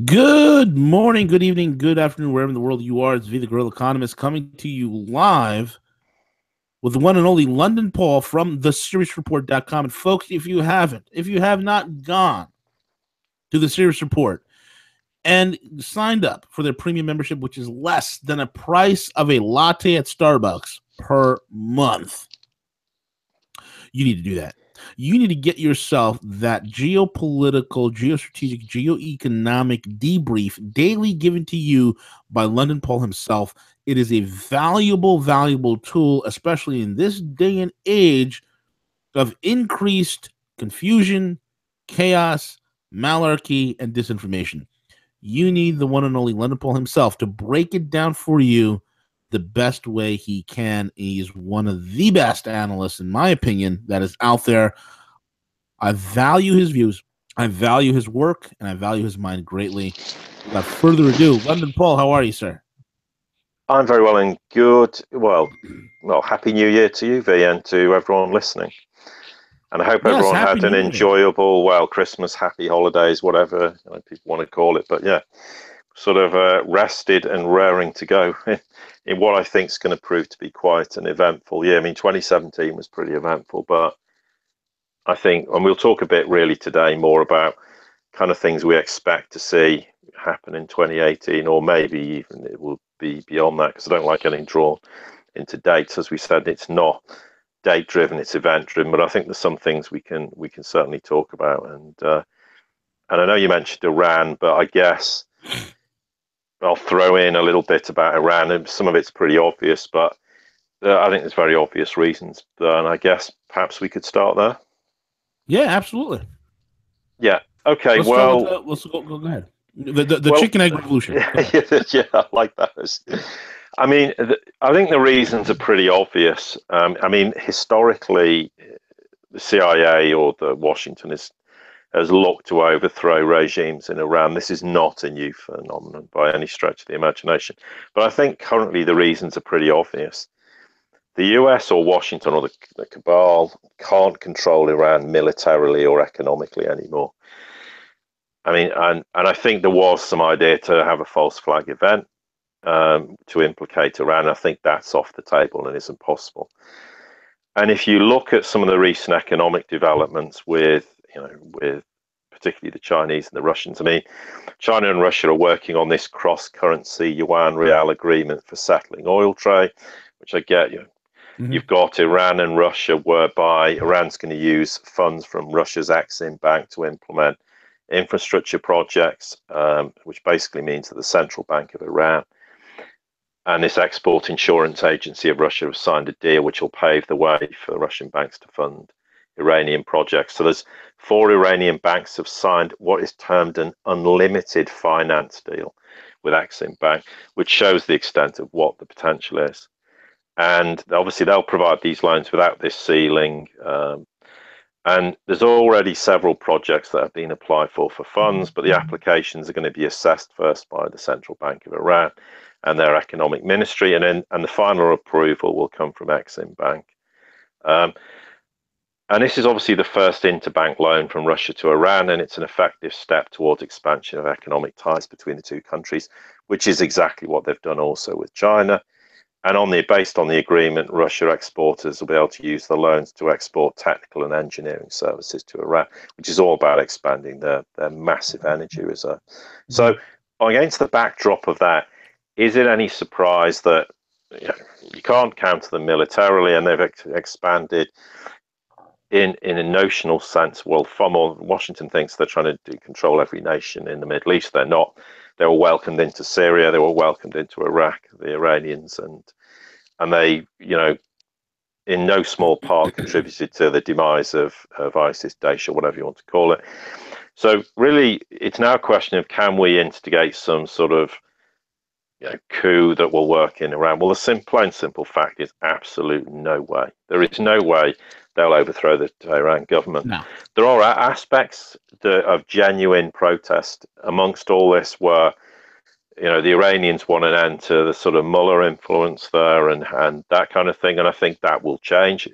Good morning, good evening, good afternoon, wherever in the world you are. It's V, the Guerrilla Economist, coming to you live with the one and only London Paul from the SiriusReport.com. And folks, if you have not gone to the Sirius Report and signed up for their premium membership, which is less than a price of a latte at Starbucks per month, you need to do that. You need to get yourself that geopolitical, geostrategic, geoeconomic debrief daily given to you by London Paul himself. It is a valuable, valuable tool, especially in this day and age of increased confusion, chaos, malarkey, and disinformation. You need the one and only London Paul himself to break it down for you the best way he can. He's one of the best analysts, in my opinion, that is out there. I value his views, I value his work, and I value his mind greatly. Without further ado, London Paul, how are you, sir? I'm very well and good. Well, Happy New Year to you, V, and to everyone listening. And I hope everyone had an enjoyable, Christmas, happy holidays, whatever people want to call it. But yeah, sort of rested and raring to go in what I think is going to prove to be quite an eventful year. I mean, 2017 was pretty eventful, but I think, and we'll talk a bit really today more about kind of things we expect to see happen in 2018, or maybe even it will be beyond that, because I don't like getting drawn into dates. As we said, it's not date driven, it's event driven, but I think there's some things we can certainly talk about. And I know you mentioned Iran, but I guess I'll throw in a little bit about Iran, and some of it's pretty obvious, but I think there's very obvious reasons, and I guess perhaps we could start there. Yeah, absolutely. Yeah. Okay. Let's go ahead. The chicken egg revolution. Yeah, I like that. I mean, I think the reasons are pretty obvious. I mean, historically, the CIA or the Washington has looked to overthrow regimes in Iran. This is not a new phenomenon by any stretch of the imagination. But I think currently the reasons are pretty obvious. The US or Washington or the cabal can't control Iran militarily or economically anymore. I mean, and I think there was some idea to have a false flag event to implicate Iran. I think that's off the table and isn't possible. And if you look at some of the recent economic developments with particularly the Chinese and the Russians, I mean, China and Russia are working on this cross-currency yuan real agreement for settling oil trade, which I get. You've got Iran and Russia, whereby Iran's going to use funds from Russia's Exim Bank to implement infrastructure projects, which basically means that the central bank of Iran and this export insurance agency of Russia have signed a deal which will pave the way for Russian banks to fund Iranian projects. So there's 4 Iranian banks have signed what is termed an unlimited finance deal with Exim Bank, which shows the extent of what the potential is. And obviously they'll provide these loans without this ceiling. And there's already several projects that have been applied for funds, but the applications are going to be assessed first by the Central Bank of Iran and their economic ministry, and the final approval will come from Exim Bank. And this is obviously the first interbank loan from Russia to Iran, and it's an effective step towards expansion of economic ties between the two countries, which is exactly what they've done also with China. And based on the agreement, Russia exporters will be able to use the loans to export technical and engineering services to Iran, which is all about expanding their massive energy reserve. So against the backdrop of that, is it any surprise that you can't counter them militarily, and they've expanded in a notional sense? Well, Washington thinks they're trying to control every nation in the Middle East. They're not. They were welcomed into Syria. They were welcomed into Iraq, the Iranians, and they, in no small part contributed to the demise of ISIS, Daesh, or whatever you want to call it. So really, it's now a question of, can we instigate some sort of coup that will work in Iran? Well, the plain simple fact is absolutely no way. There is no way they'll overthrow the Tehran government. No. There are aspects of genuine protest amongst all this where, the Iranians want an end to the sort of Mullah influence there and that kind of thing. And I think that will change.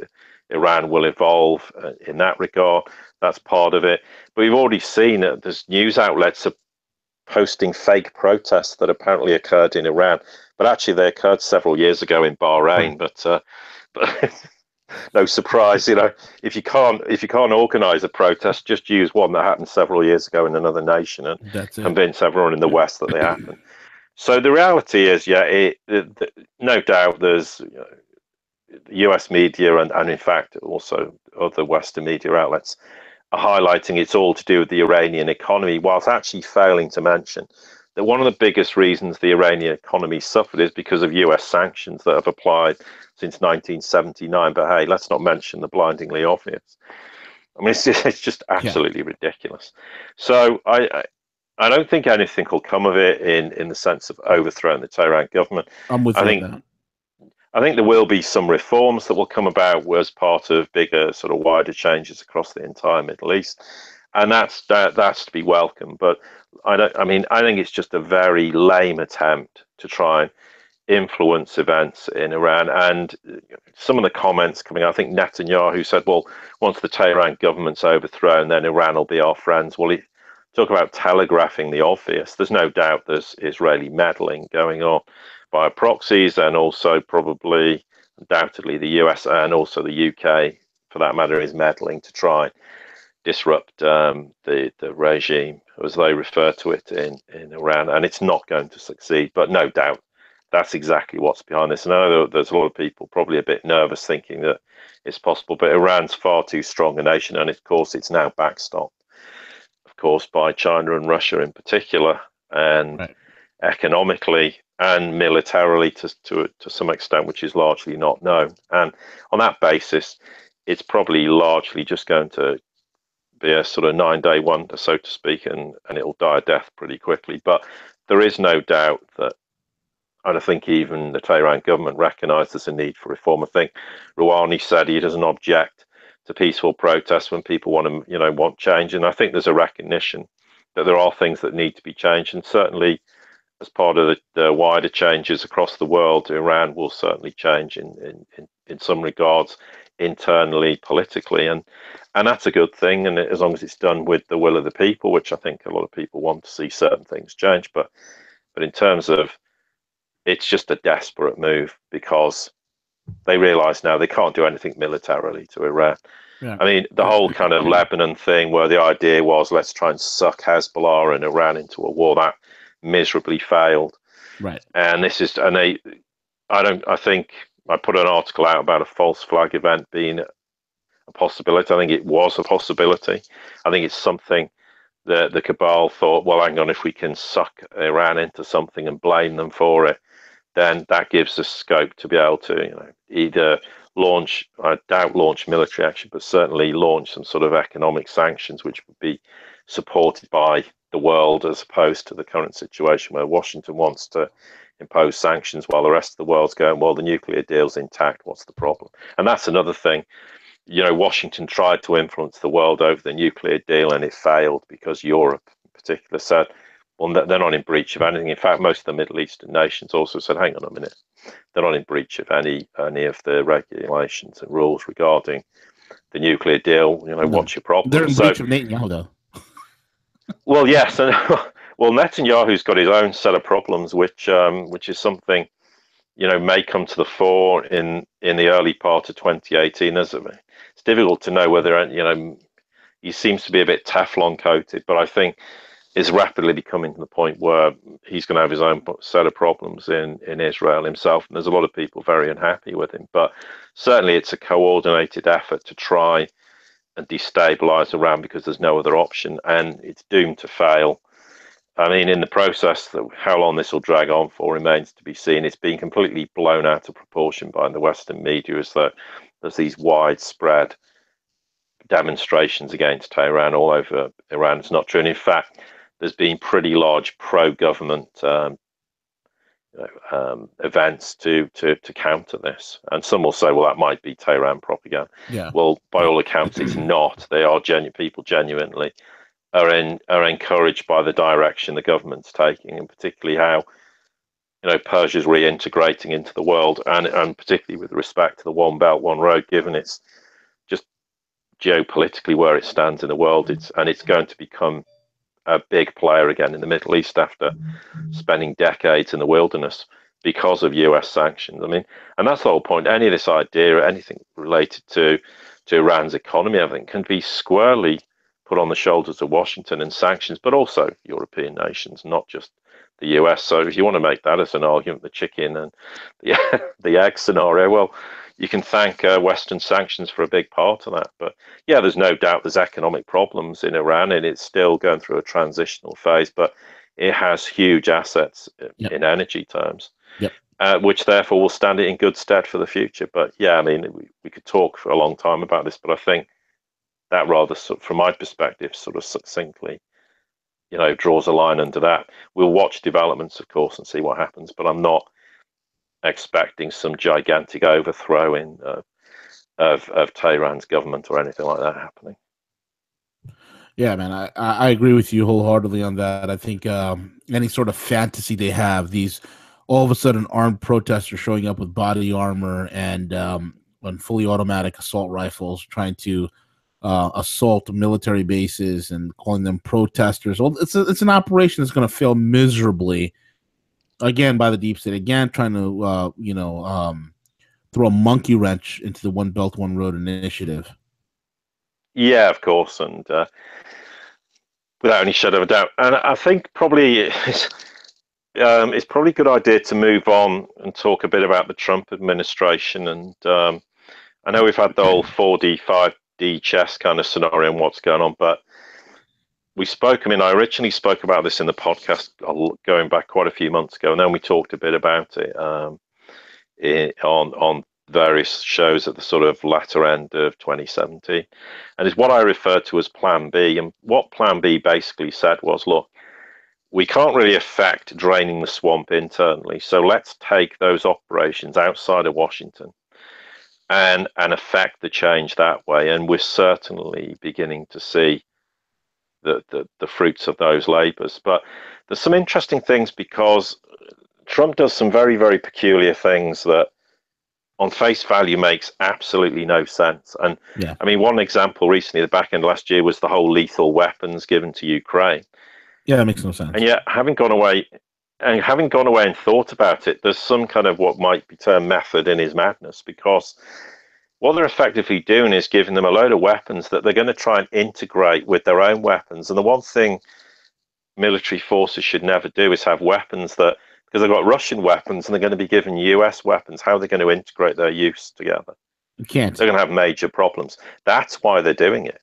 Iran will evolve in that regard. That's part of it. But we've already seen that there's news outlets are posting fake protests that apparently occurred in Iran, but actually they occurred several years ago in Bahrain. But no surprise, if you can't organize a protest, just use one that happened several years ago in another nation and convince everyone in the West that they happen. So the reality is, no doubt there's US media and in fact also other Western media outlets are highlighting it's all to do with the Iranian economy, whilst actually failing to mention that one of the biggest reasons the Iranian economy suffered is because of US sanctions that have applied since 1979. But hey, let's not mention the blindingly obvious. I mean, it's just absolutely ridiculous. So I don't think anything will come of it in the sense of overthrowing the Tehran government. I'm with you on that. I think there will be some reforms that will come about as part of bigger, sort of wider changes across the entire Middle East, and that's to be welcome. But I think it's just a very lame attempt to try and influence events in Iran. And some of the comments coming out, I think Netanyahu said, well, once the Tehran government's overthrown, then Iran will be our friends. Well, talk about telegraphing the obvious. There's no doubt there's Israeli meddling going on by proxies, and also probably, undoubtedly, the US and also the UK, for that matter, is meddling to try and disrupt the regime, as they refer to it in Iran, and it's not going to succeed. But no doubt, that's exactly what's behind this. And I know there's a lot of people probably a bit nervous thinking that it's possible, but Iran's far too strong a nation, and of course, it's now backstopped, of course, by China and Russia in particular, and economically and militarily to some extent, which is largely not known. And on that basis, it's probably largely just going to be a sort of 9-day wonder, so to speak, and it'll die a death pretty quickly. But there is no doubt that, and I think even the Tehran government recognised there's a need for reform. I think Rouhani said he doesn't object to peaceful protests when people want change, and I think there's a recognition that there are things that need to be changed, and certainly as part of the wider changes across the world, Iran will certainly change in some regards internally, politically, and that's a good thing. And as long as it's done with the will of the people, which I think a lot of people want to see certain things change, but in terms of, it's just a desperate move because they realise now they can't do anything militarily to Iran. Yeah. I mean, the whole kind of Lebanon thing, where the idea was let's try and suck Hezbollah and Iran into a war, that miserably failed. Right. And I think I put an article out about a false flag event being a possibility. I think it was a possibility. I think it's something that the cabal thought, well, hang on, if we can suck Iran into something and blame them for it, then that gives us scope to be able to, either launch, I doubt launch military action, but certainly launch some sort of economic sanctions, which would be supported by the world, as opposed to the current situation where Washington wants to impose sanctions while the rest of the world's going, well, the nuclear deal's intact, what's the problem? And that's another thing. Washington tried to influence the world over the nuclear deal, and it failed because Europe in particular said, well, they're not in breach of anything. In fact, most of the Middle Eastern nations also said, hang on a minute, they're not in breach of any of the regulations and rules regarding the nuclear deal. No. What's your problem? They're in breach of Netanyahu, though. Well, yes, and Netanyahu's got his own set of problems, which is something may come to the fore in the early part of 2018. It's difficult to know whether he seems to be a bit Teflon coated, but I think is rapidly becoming to the point where he's going to have his own set of problems in Israel himself, and there's a lot of people very unhappy with him. But certainly, it's a coordinated effort to try and destabilize Iran because there's no other option, and it's doomed to fail. I mean, in the process, how long this will drag on for remains to be seen. It's been completely blown out of proportion by the Western media, as though there's these widespread demonstrations against Tehran all over Iran. It's not true, and in fact, there's been pretty large pro-government events to counter this. And some will say, well, that might be Tehran propaganda. Yeah. Well, by all accounts, it's not. They are people genuinely are encouraged by the direction the government's taking, and particularly how Persia's reintegrating into the world, and particularly with respect to the One Belt, One Road, given its geopolitically where it stands in the world. It's going to become a big player again in the Middle East after spending decades in the wilderness because of US sanctions. I mean, and that's the whole point. Any of this idea, anything related to Iran's economy, I think, can be squarely put on the shoulders of Washington and sanctions, but also European nations, not just the US. So if you want to make that as an argument, the chicken and the, the egg scenario, well, you can thank Western sanctions for a big part of that. But yeah, there's no doubt there's economic problems in Iran, and it's still going through a transitional phase, but it has huge assets in energy terms, which therefore will stand it in good stead for the future. But yeah, I mean, we could talk for a long time about this, but I think that rather, from my perspective, sort of succinctly, draws a line under that. We'll watch developments, of course, and see what happens, but I'm not expecting some gigantic overthrowing of Tehran's government or anything like that happening. Yeah, man, I agree with you wholeheartedly on that. I think any sort of fantasy they have, these all of a sudden armed protesters showing up with body armor and fully automatic assault rifles trying to assault military bases and calling them protesters. Well, it's an operation that's going to fail miserably, again, by the deep state, again, trying to, throw a monkey wrench into the One Belt, One Road initiative. Yeah, of course. And without any shadow of a doubt. And I think probably it's probably a good idea to move on and talk a bit about the Trump administration. And I know we've had the whole 4D, 5D chess kind of scenario and what's going on, but I originally spoke about this in the podcast going back quite a few months ago, and then we talked a bit about it on various shows at the sort of latter end of 2017. And it's what I refer to as Plan B. And what Plan B basically said was, look, we can't really affect draining the swamp internally, so let's take those operations outside of Washington and affect the change that way. And we're certainly beginning to see the fruits of those labors. But there's some interesting things, because Trump does some very, very peculiar things that on face value makes absolutely no sense. And I mean, one example recently, the back end last year, was the whole lethal weapons given to Ukraine. Yeah, that makes no sense. And yet, having gone away and thought about it, there's some kind of what might be termed method in his madness, because what they're effectively doing is giving them a load of weapons that they're going to try and integrate with their own weapons. And the one thing military forces should never do is have weapons that, because they've got Russian weapons and they're going to be given US weapons, how are they going to integrate their use together? You can't. They're going to have major problems. That's why they're doing it.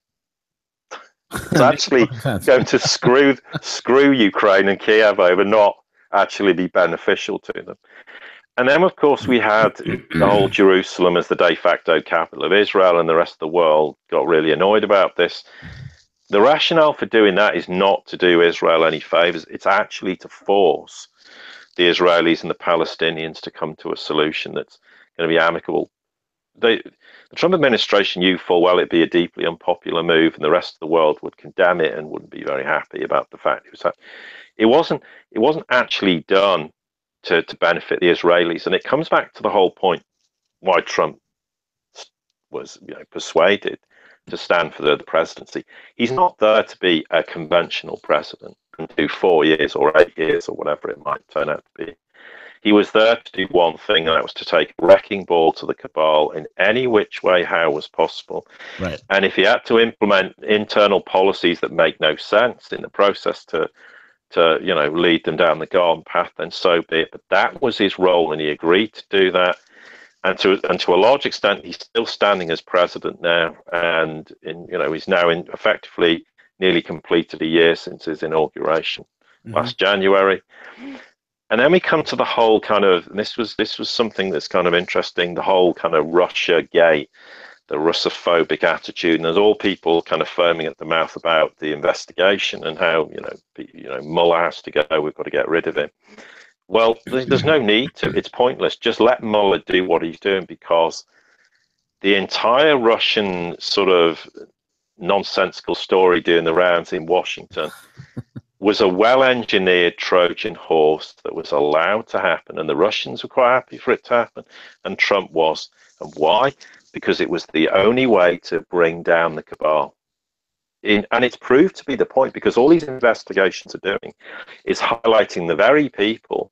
It's actually going to screw Ukraine and Kiev over, not actually be beneficial to them. And then, of course, we had the whole Jerusalem as the de facto capital of Israel, and the rest of the world got really annoyed about this. The rationale for doing that is not to do Israel any favors. It's actually to force the Israelis and the Palestinians to come to a solution that's going to be amicable. The Trump administration knew full well it'd be a deeply unpopular move, and the rest of the world would condemn it and wouldn't be very happy about the fact it wasn't actually done to benefit the Israelis. And it comes back to the whole point why Trump was persuaded to stand for the presidency. He's not there to be a conventional president and do 4 years or 8 years or whatever it might turn out to be. He was there to do one thing, and that was to take a wrecking ball to the cabal in any which way, how was possible. Right. And if he had to implement internal policies that make no sense in the process to lead them down the garden path, then so be it. But that was his role, and he agreed to do that. And to a large extent, he's still standing as president now, and he's now effectively nearly completed a year since his inauguration last January. And then we come to the whole kind of, and this was something that's kind of interesting, the whole kind of Russia gate, the Russophobic attitude, and there's all people kind of foaming at the mouth about the investigation and how Mueller has to go, we've got to get rid of him. Well, there's no need to. It's pointless. Just let Mueller do what he's doing, because the entire Russian sort of nonsensical story doing the rounds in Washington was a well-engineered Trojan horse that was allowed to happen, and the Russians were quite happy for it to happen, and Trump was. And why? because it was the only way to bring down the cabal. And it's proved to be the point, because all these investigations are doing is highlighting the very people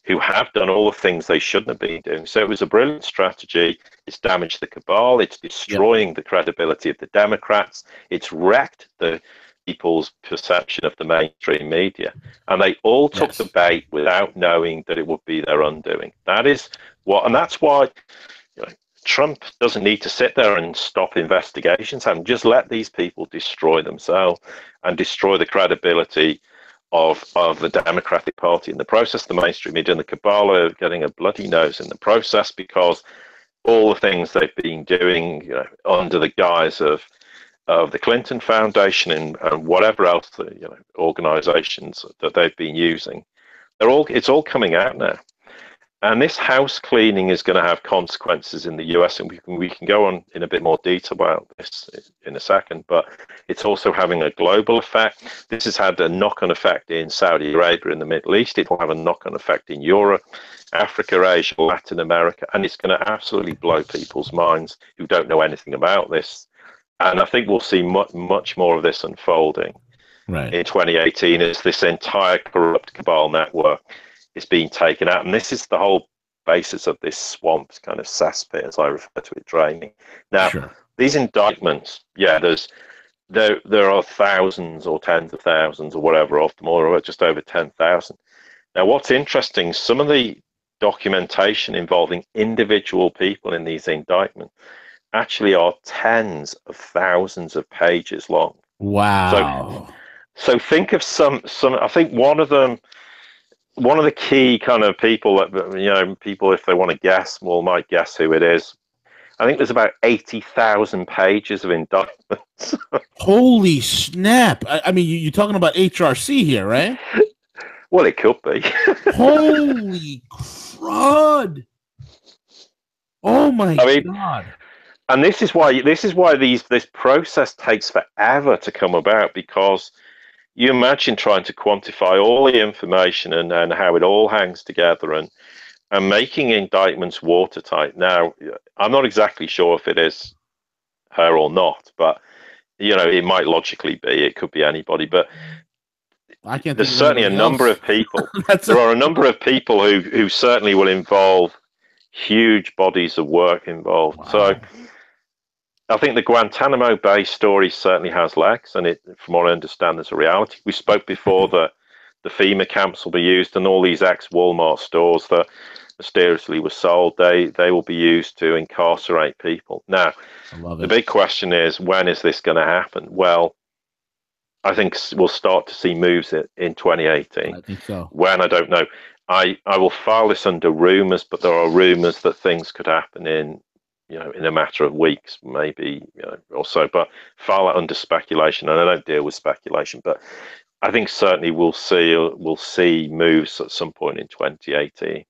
who have done all the things they shouldn't have been doing. So it was a brilliant strategy. It's damaged the cabal. It's destroying the credibility of the Democrats. It's wrecked the people's perception of the mainstream media. And they all took the bait without knowing that it would be their undoing. That is what, and that's why, you know, Trump doesn't need to sit there and stop investigations and just let these people destroy themselves and destroy the credibility of the Democratic Party in the process. The mainstream media and the cabal are getting a bloody nose in the process, because all the things they've been doing, you know, under the guise of the Clinton Foundation and whatever else, you know, organizations that they've been using, it's all coming out now. And this house cleaning is going to have consequences in the US, and we can go on in a bit more detail about this in a second, but it's also having a global effect. This has had a knock-on effect in Saudi Arabia, in the Middle East. It will have a knock-on effect in Europe, Africa, Asia, Latin America, and it's going to absolutely blow people's minds who don't know anything about this. And I think we'll see much more of this unfolding in 2018 as this entire corrupt cabal network is being taken out. And this is the whole basis of this swamp kind of cesspit, as I refer to it, draining. Now, these indictments, there are thousands or tens of thousands or whatever of them, or just over 10,000. Now, what's interesting, some of the documentation involving individual people in these indictments actually are tens of thousands of pages long. Wow. So think of some, I think one of the key kind of people that, you know, people, if they want to guess, might guess who it is. I think there's about 80,000 pages of indictments. Holy snap. I mean, you're talking about HRC here, right? Well, it could be. Holy crud. Oh my God. And this is why this process takes forever to come about, because you imagine trying to quantify all the information and how it all hangs together and making indictments watertight. Now, I'm not exactly sure if it is her or not, but, you know, it might logically be. It could be anybody, but I can't there's certainly a number of people. There are a number of people who certainly will involve huge bodies of work involved. Wow. So I think the Guantanamo Bay story certainly has legs, and from what I understand, there's a reality. We spoke before that the FEMA camps will be used, and all these ex-Walmart stores that mysteriously were sold, they will be used to incarcerate people. Now, the big question is, when is this going to happen? Well, I think we'll start to see moves in 2018. I think so. When, I don't know. I will file this under rumors, but there are rumors that things could happen in a matter of weeks, maybe, or so. But file it under speculation, and I don't deal with speculation. But I think certainly we'll see moves at some point in 2018.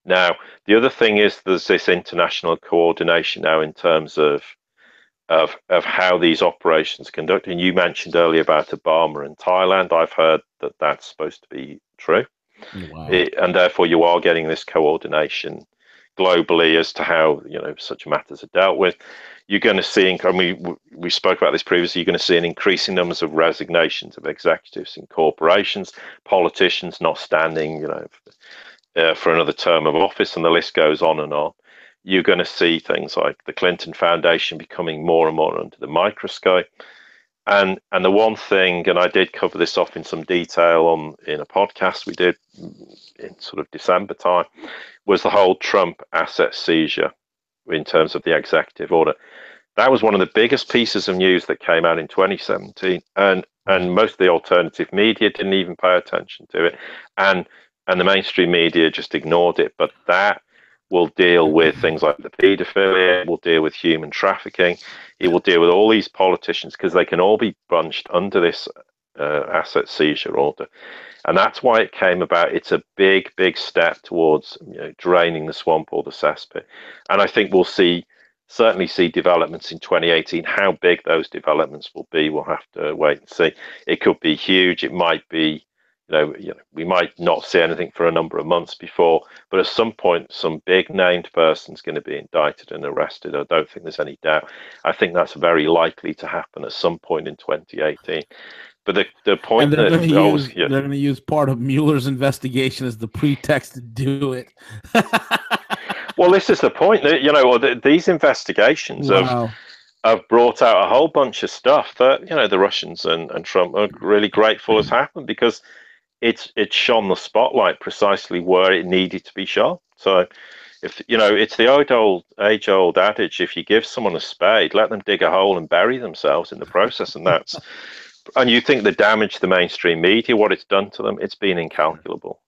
Now, the other thing is there's this international coordination now in terms of how these operations are conducted. And you mentioned earlier about Obama and Thailand. I've heard that that's supposed to be true. Wow. And therefore you are getting this coordination globally as to how such matters are dealt with. You're going to see, and we spoke about this previously, you're going to see an increasing numbers of resignations of executives in corporations, politicians not standing for another term of office, and the list goes on and on. You're going to see things like the Clinton Foundation becoming more and more under the microscope. And the one thing, and I did cover this off in some detail in a podcast we did in sort of December time, was the whole Trump asset seizure in terms of the executive order. That was one of the biggest pieces of news that came out in 2017, and most of the alternative media didn't even pay attention to it, and the mainstream media just ignored it. But that will deal with things like the pedophilia, it will deal with human trafficking, it will deal with all these politicians, because they can all be bunched under this asset seizure order. And that's why it came about. It's a big, big step towards draining the swamp or the cesspit. And I think we'll certainly see developments in 2018. How big those developments will be, we'll have to wait and see. It could be huge. It might be we might not see anything for a number of months before, but at some point, some big named person's going to be indicted and arrested. I don't think there's any doubt. I think that's very likely to happen at some point in 2018. But the point And they're that going to always, use they're going to use part of Mueller's investigation as the pretext to do it. well, this is the point that these investigations Wow. have brought out a whole bunch of stuff that the Russians and Trump are really grateful has happened, because it's shone the spotlight precisely where it needed to be shone. So if it's the age-old adage: if you give someone a spade, let them dig a hole and bury themselves in the process. And you think the damage to the mainstream media, what it's done to them, it's been incalculable.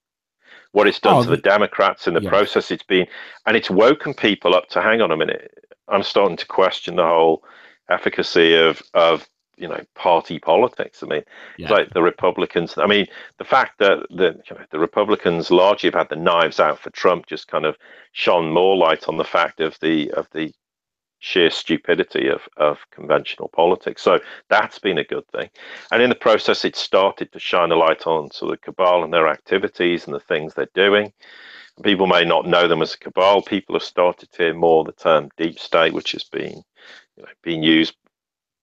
What it's done to the Democrats in the process, it's woken people up to, hang on a minute, I'm starting to question the whole efficacy of party politics. I mean, it's like the Republicans. I mean, the fact that the Republicans largely have had the knives out for Trump just kind of shone more light on the fact of the sheer stupidity of conventional politics. So that's been a good thing. And in the process, it started to shine a light on the cabal and their activities and the things they're doing. People may not know them as a cabal. People have started to hear more the term deep state, which has been used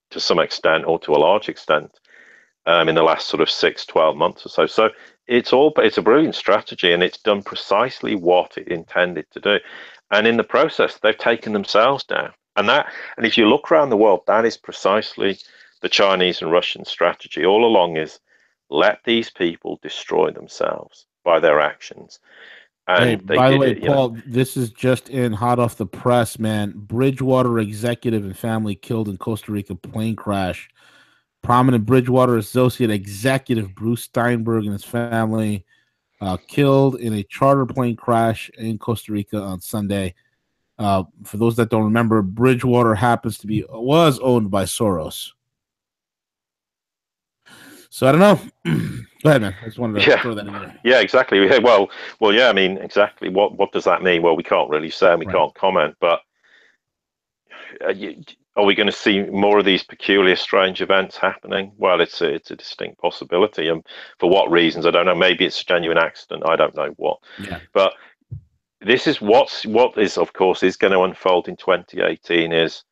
to some extent, or to a large extent, in the last sort of 6-12 months or so. So it's a brilliant strategy, and it's done precisely what it intended to do. And in the process, they've taken themselves down. And if you look around the world, that is precisely the Chinese and Russian strategy all along: is let these people destroy themselves by their actions. And by the way, Paul, this is just in hot off the press, man. Bridgewater executive and family killed in Costa Rica plane crash. Prominent Bridgewater associate executive Bruce Steinberg and his family killed in a charter plane crash in Costa Rica on Sunday. For those that don't remember, Bridgewater was owned by Soros. So I don't know. Go ahead, man. I just wanted to throw that in there. Yeah, exactly. Well, yeah. I mean, exactly. What does that mean? Well, we can't really say, and we can't comment. But are we going to see more of these peculiar, strange events happening? Well, it's a distinct possibility, and for what reasons, I don't know. Maybe it's a genuine accident. I don't know what. Yeah. But this is what is, of course, is going to unfold in 2018. Is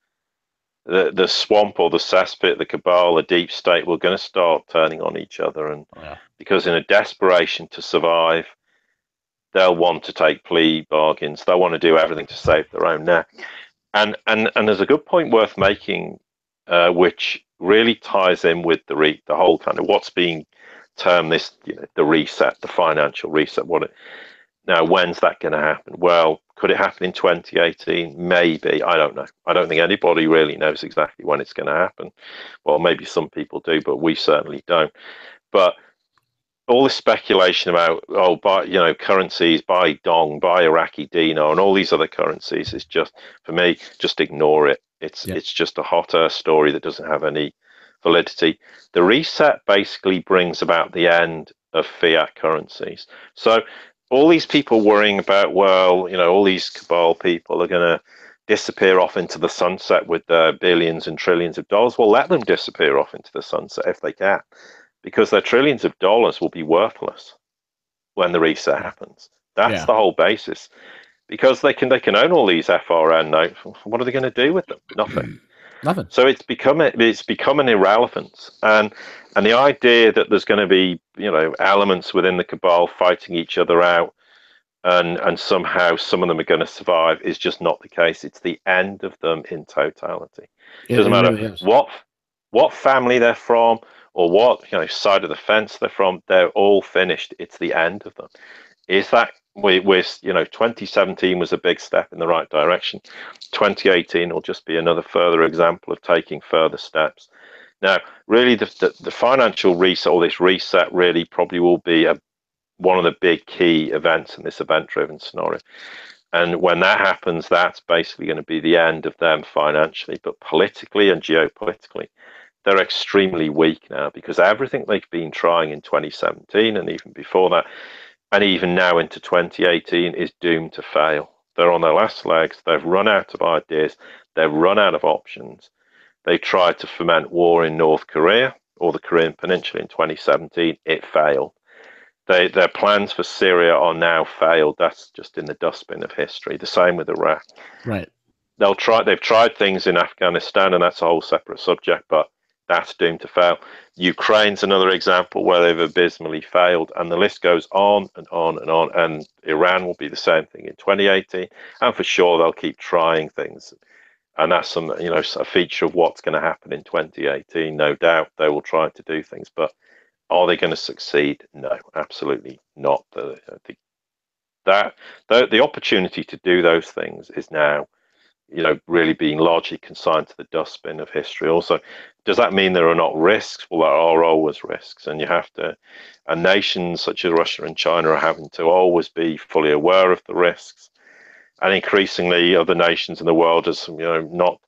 the swamp or the cesspit, the cabal, the deep state, we're going to start turning on each other. And because in a desperation to survive, they'll want to take plea bargains. They'll want to do everything to save their own neck. And there's a good point worth making, which really ties in with the whole kind of what's being termed the reset, the financial reset. Now, when's that going to happen? Well, could it happen in 2018? Maybe. I don't know. I don't think anybody really knows exactly when it's going to happen. Well, maybe some people do, but we certainly don't. But all this speculation about, buy currencies, buy dong, buy Iraqi dinar, and all these other currencies is just, for me, just ignore it. It's just a hot air story that doesn't have any validity. The reset basically brings about the end of fiat currencies. So all these people worrying about, all these cabal people are going to disappear off into the sunset with their billions and trillions of dollars. Well, let them disappear off into the sunset if they can, because their trillions of dollars will be worthless when the reset happens. That's the whole basis. Because they can own all these FRN notes. What are they going to do with them? Nothing. Nothing. So it's become an irrelevance, and the idea that there's going to be elements within the cabal fighting each other out, and somehow some of them are going to survive, is just not the case. It's the end of them in totality. It doesn't matter really what family they're from or what side of the fence they're from. They're all finished. It's the end of them. Is that we're 2017 was a big step in the right direction. 2018 will just be another further example of taking further steps. Now, really, the financial reset, or this reset, really probably will be one of the big key events in this event-driven scenario. And when that happens, that's basically going to be the end of them financially. But politically and geopolitically, they're extremely weak now, because everything they've been trying in 2017 and even before that, and even now into 2018, is doomed to fail. They're on their last legs. They've run out of ideas. They've run out of options. They tried to foment war in North Korea or the Korean Peninsula in 2017. It failed. their plans for Syria are now failed. That's just in the dustbin of history. The same with Iraq. Right. They've tried things in Afghanistan, and that's a whole separate subject, but that's doomed to fail. Ukraine's another example where they've abysmally failed, and the list goes on and on and on. And Iran will be the same thing in 2018, and for sure they'll keep trying things. And that's a feature of what's going to happen in 2018. No doubt they will try to do things, but are they going to succeed? No, absolutely not. The opportunity to do those things is now, really being largely consigned to the dustbin of history. Also, does that mean there are not risks? Well, there are always risks, and and nations such as Russia and China are having to always be fully aware of the risks. And increasingly, other nations in the world, as not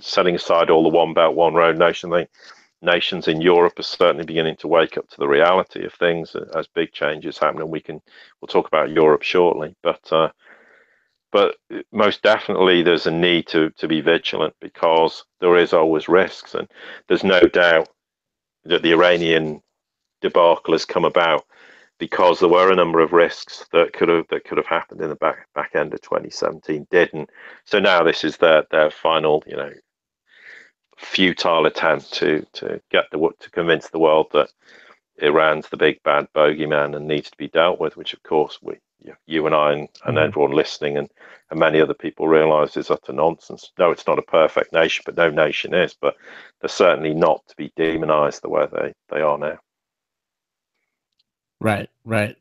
setting aside all the one belt, one road nations in Europe are certainly beginning to wake up to the reality of things as big changes happen. And we'll talk about Europe shortly, but most definitely there's a need to be vigilant, because there is always risks, and there's no doubt that the Iranian debacle has come about because there were a number of risks that could have happened in the back end of 2017, didn't. So now this is their final, futile attempt to convince the world that Iran's the big bad bogeyman and needs to be dealt with, which of course you and I and everyone listening and many other people realise is utter nonsense. No, it's not a perfect nation, but no nation is. But they're certainly not to be demonised the way they are now. Right, right.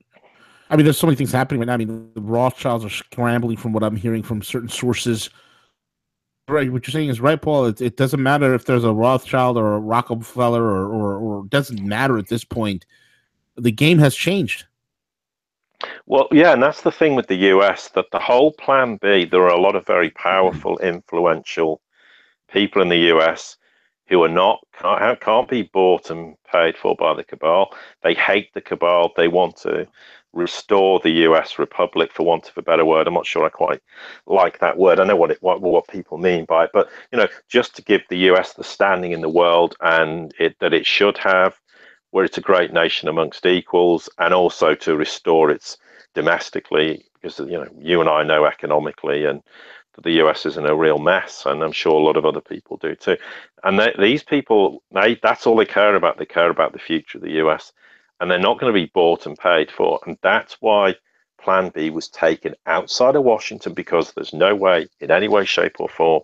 I mean, there's so many things happening right now. I mean, the Rothschilds are scrambling from what I'm hearing from certain sources. Right, what you're saying is right, Paul. It doesn't matter if there's a Rothschild or a Rockefeller or it doesn't matter at this point. The game has changed. Well, yeah, and that's the thing with the US, that the whole Plan B, there are a lot of very powerful, influential people in the US who can't be bought and paid for by the cabal. They hate the cabal. They want to restore the US Republic, for want of a better word. I'm not sure I quite like that word. I know what people mean by it, but just to give the US the standing in the world and that it should have, where it's a great nation amongst equals, and also to restore its domestically, because you and I know economically and the US is in a real mess, and I'm sure a lot of other people do too. And these people, that's all they care about. They care about the future of the US, and they're not going to be bought and paid for. And that's why Plan B was taken outside of Washington, because there's no way, in any way, shape, or form,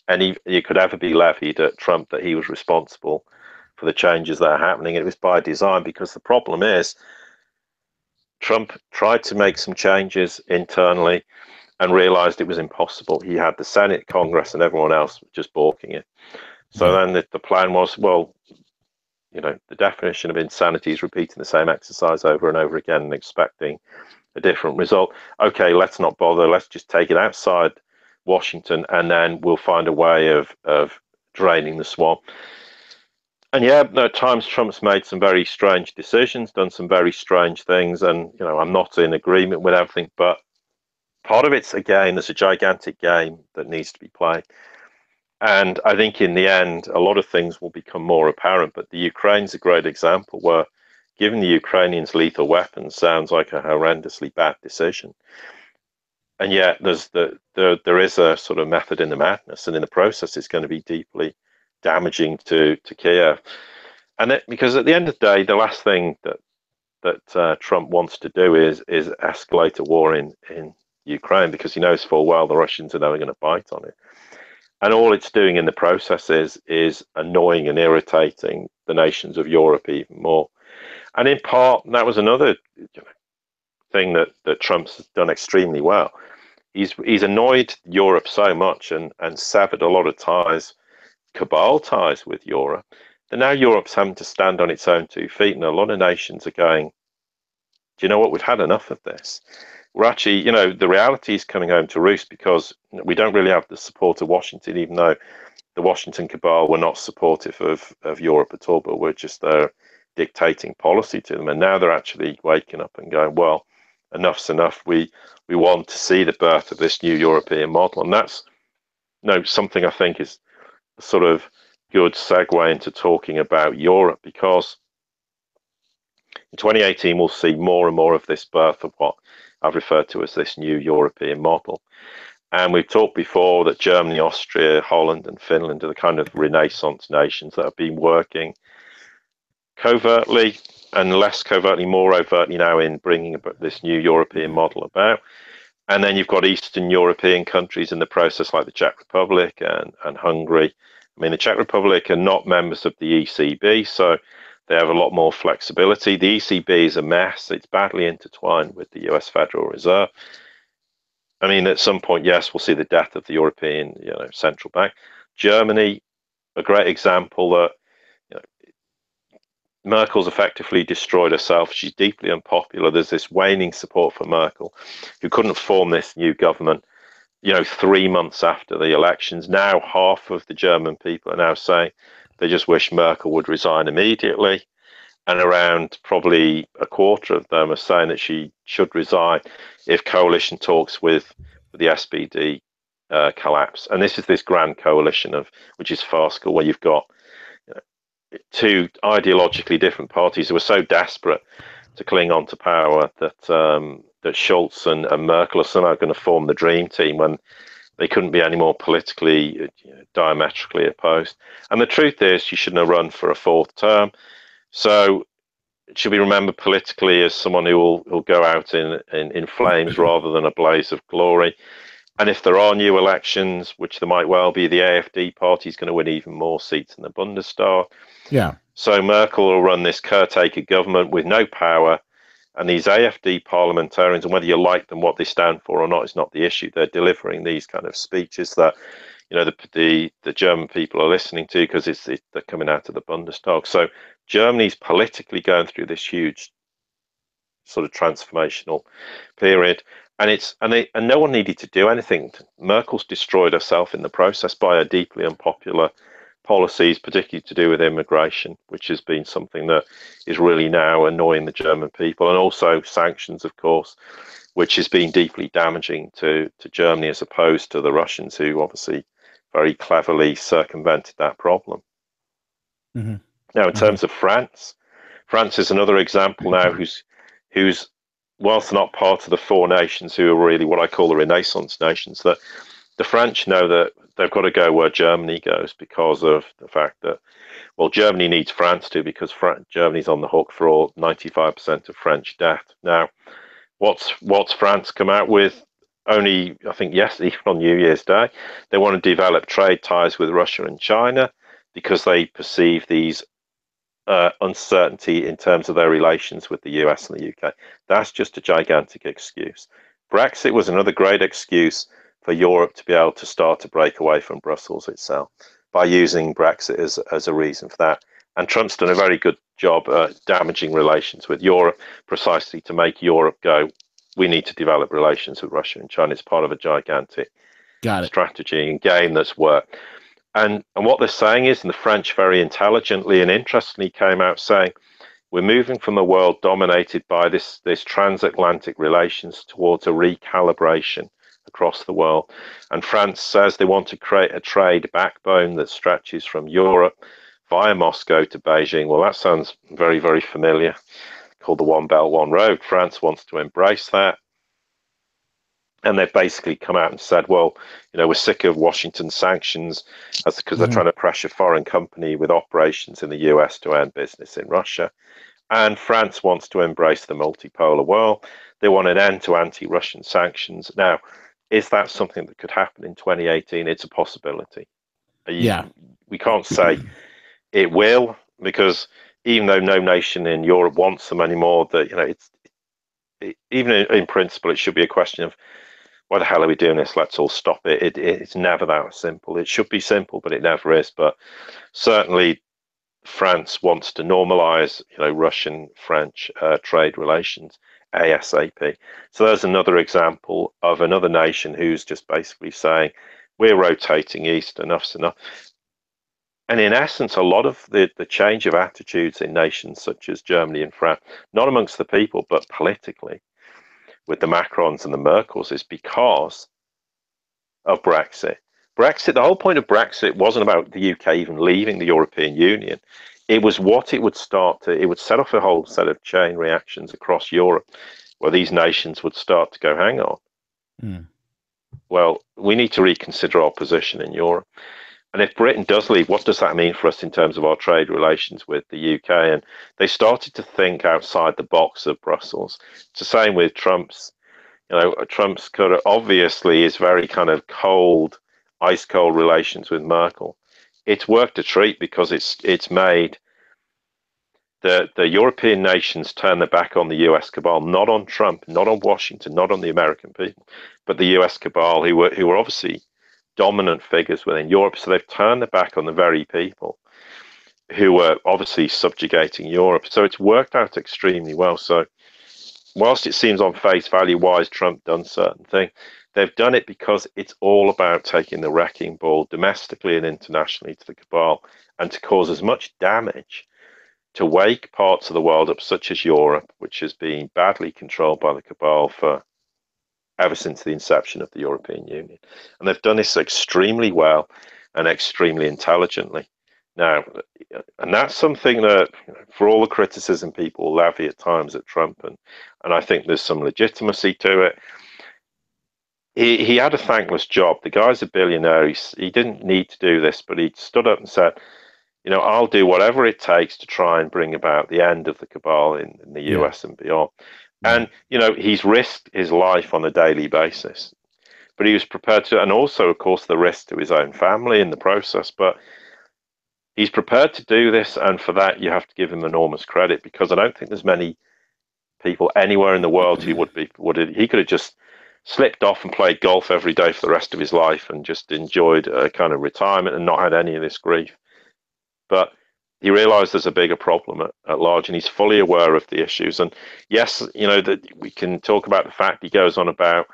it could ever be levied at Trump that he was responsible for the changes that are happening. It was by design, because the problem is Trump tried to make some changes internally and realized it was impossible. He had the Senate, Congress, and everyone else just balking it. So then the plan was, well, the definition of insanity is repeating the same exercise over and over again and expecting a different result. Okay, let's not bother. Let's just take it outside Washington, and then we'll find a way of draining the swamp. And yeah, at times Trump's made some very strange decisions, done some very strange things, and I'm not in agreement with everything, but part of it's, again, there's a gigantic game that needs to be played. And I think in the end, a lot of things will become more apparent. But the Ukraine's a great example where giving the Ukrainians lethal weapons sounds like a horrendously bad decision. And yet there is a sort of method in the madness. And in the process, it's going to be deeply damaging to Kiev. And because at the end of the day, the last thing that Trump wants to do is escalate a war in Ukraine, because he knows full well the Russians are never going to bite on it. And all it's doing in the process is annoying and irritating the nations of Europe even more. And in part, that was another thing that Trump's done extremely well. He's annoyed Europe so much and severed a lot of ties, cabal ties with Europe, that now Europe's having to stand on its own 2 feet, and a lot of nations are going, do you know what, we've had enough of this. We're actually, the reality is coming home to roost, because we don't really have the support of Washington, even though the Washington cabal were not supportive of Europe at all, but we're just there dictating policy to them. And now they're actually waking up and going, well, enough's enough. We want to see the birth of this new European model. And that's something I think is a sort of good segue into talking about Europe, because In 2018, we'll see more and more of this birth of what I've referred to as this new European model. And we've talked before that Germany, Austria, Holland, and Finland are the kind of Renaissance nations that have been working covertly and less covertly, more overtly now in bringing this new European model about. And then you've got Eastern European countries in the process, like the Czech Republic and Hungary. I mean, the Czech Republic are not members of the ECB, so they have a lot more flexibility. The ECB is a mess. It's badly intertwined with the US Federal Reserve. I mean, at some point, yes, we'll see the death of the European, central bank. Germany, a great example that Merkel's effectively destroyed herself. She's deeply unpopular. There's this waning support for Merkel, who couldn't form this new government, 3 months after the elections. Now, half of the German people are now saying they just wish Merkel would resign immediately. And around probably a quarter of them are saying that she should resign if coalition talks with the SPD collapse. And this is this grand coalition which is farcical, where you've got two ideologically different parties who are so desperate to cling on to power that that Scholz and Merkel are somehow going to form the dream team when they couldn't be any more politically diametrically opposed. And the truth is, she shouldn't have run for a fourth term. So it should be remembered politically as someone who will go out in flames rather than a blaze of glory. And if there are new elections, which there might well be, the AfD party is going to win even more seats in the Bundestag. Yeah. So Merkel will run this caretaker government with no power. And these AfD parliamentarians, and whether you like them, what they stand for or not, is not the issue. They're delivering these kind of speeches that, the German people are listening to because they're coming out of the Bundestag. So Germany's politically going through this huge sort of transformational period. And no one needed to do anything. Merkel's destroyed herself in the process by her deeply unpopular policies, particularly to do with immigration, which has been something that is really now annoying the German people, and also sanctions, of course, which has been deeply damaging to Germany, as opposed to the Russians, who obviously very cleverly circumvented that problem. Mm-hmm. Now, in terms of France is another example now who's whilst not part of the four nations who are really what I call the Renaissance nations, that the French know that they've got to go where Germany goes because of the fact that, well, Germany needs France too, because Germany's on the hook for all 95% of French debt. Now, what's France come out with? Only, I think, yesterday, even on New Year's Day, they want to develop trade ties with Russia and China because they perceive these uncertainty in terms of their relations with the US and the UK. That's just a gigantic excuse. Brexit was another great excuse for Europe to be able to start to break away from Brussels itself by using Brexit as a reason for that. And Trump's done a very good job damaging relations with Europe, precisely to make Europe go, we need to develop relations with Russia and China. It's part of a gigantic strategy and game that's worked. And what they're saying is, and the French very intelligently and interestingly came out saying, we're moving from a world dominated by this transatlantic relations towards a recalibration across the world. And France says they want to create a trade backbone that stretches from Europe via Moscow to Beijing. Well, that sounds very, very familiar, called the One Belt, One Road. France wants to embrace that. And they've basically come out and said, well, we're sick of Washington sanctions because they're trying to pressure foreign company with operations in the US to earn business in Russia. And France wants to embrace the multipolar world. They want an end to anti-Russian sanctions. Now, is that something that could happen in 2018? It's a possibility. We can't say it will, because even though no nation in Europe wants them anymore, that even in principle, it should be a question of, why the hell are we doing this? Let's all stop it. It's never that simple. It should be simple, but it never is. But certainly, France wants to normalize, Russian-French trade relations ASAP. So there's another example of another nation who's just basically saying, we're rotating east, enough's enough. And in essence, a lot of the change of attitudes in nations such as Germany and France, not amongst the people, but politically, with the Macrons and the Merkels, is because of Brexit. The whole point of Brexit wasn't about the UK even leaving the European Union. it was what it would start to, it would set off a whole set of chain reactions across Europe where these nations would start to go, hang on, well, we need to reconsider our position in Europe. And if Britain does leave, what does that mean for us in terms of our trade relations with the UK? And they started to think outside the box of Brussels. It's the same with Trump's, Trump's kind of obviously is very kind of cold, ice cold relations with Merkel. It's worked a treat because it's made the European nations turn their back on the US cabal, not on Trump, not on Washington, not on the American people, but the US cabal who were obviously dominant figures within Europe. So they've turned their back on the very people who were obviously subjugating Europe. So it's worked out extremely well. So whilst it seems on face value, why has Trump done certain things? They've done it because it's all about taking the wrecking ball domestically and internationally to the cabal and to cause as much damage to wake parts of the world up, such as Europe, which has been badly controlled by the cabal for ever since the inception of the European Union. And they've done this extremely well and extremely intelligently. Now, and that's something that, for all the criticism people levy at times at Trump, and I think there's some legitimacy to it, he had a thankless job. The guy's a billionaire. He didn't need to do this, but he stood up and said, I'll do whatever it takes to try and bring about the end of the cabal in the US and beyond. And, he's risked his life on a daily basis, but he was prepared to, and also, of course, the risk to his own family in the process. But he's prepared to do this. And for that, you have to give him enormous credit, because I don't think there's many people anywhere in the world who he could have just slipped off and played golf every day for the rest of his life and just enjoyed a kind of retirement and not had any of this grief. But he realized there's a bigger problem at large, and he's fully aware of the issues. And yes, that we can talk about the fact he goes on about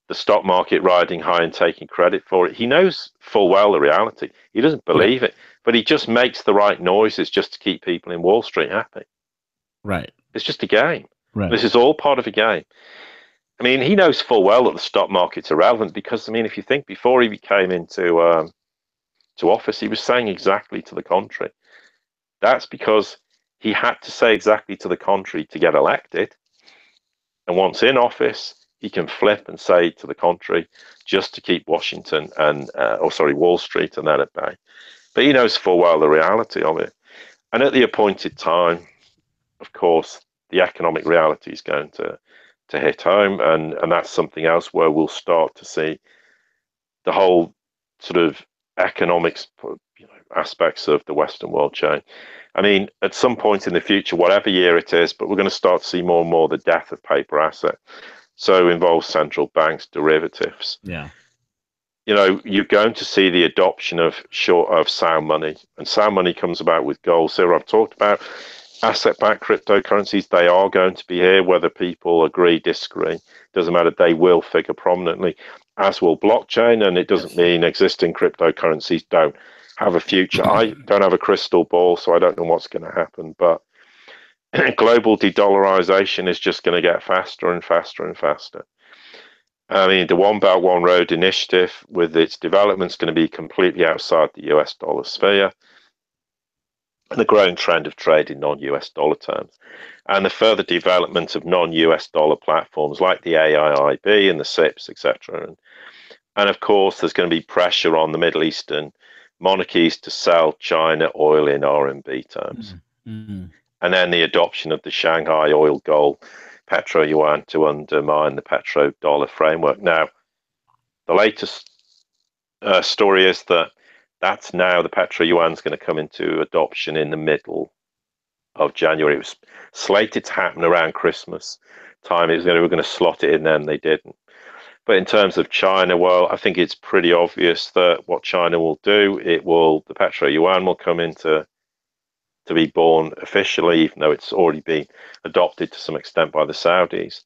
the stock market riding high and taking credit for it. He knows full well the reality. He doesn't believe it, but he just makes the right noises just to keep people in Wall Street happy. Right. It's just a game. Right. This is all part of a game. I mean, he knows full well that the stock market's irrelevant, because, I mean, if you think before he came into office, he was saying exactly to the contrary. That's because he had to say exactly to the contrary to get elected. And once in office, he can flip and say to the contrary just to keep Washington and, Wall Street and that at bay. But he knows full well the reality of it. And at the appointed time, of course, the economic reality is going to hit home. And that's something else where we'll start to see the whole sort of economics, aspects of the Western world change. I mean, at some point in the future, whatever year it is, but we're going to start to see more and more the death of paper asset. So it involves central banks, derivatives. Yeah. You're going to see the adoption of sound money, and sound money comes about with gold. So I've talked about asset-backed cryptocurrencies. They are going to be here, whether people agree, disagree. Doesn't matter. They will figure prominently, as will blockchain. And it doesn't mean existing cryptocurrencies don't have a future. I don't have a crystal ball, so I don't know what's going to happen. But global de-dollarization is just going to get faster and faster and faster. I mean, the One Belt, One Road initiative with its development is going to be completely outside the US dollar sphere, and the growing trend of trade in non-US dollar terms, and the further development of non-US dollar platforms like the AIIB and the SIPs, etc. And of course, there's going to be pressure on the Middle Eastern monarchies to sell China oil in RMB terms. Mm-hmm. And then the adoption of the Shanghai oil gold petro yuan to undermine the petrodollar framework. Now, the latest story is that's now the petro yuan is going to come into adoption in the middle of January. It was slated to happen around Christmas time. We're going to slot it in then. They didn't. But in terms of China, well, I think it's pretty obvious that what China will do, the petro yuan will come into to be born officially, even though it's already been adopted to some extent by the Saudis.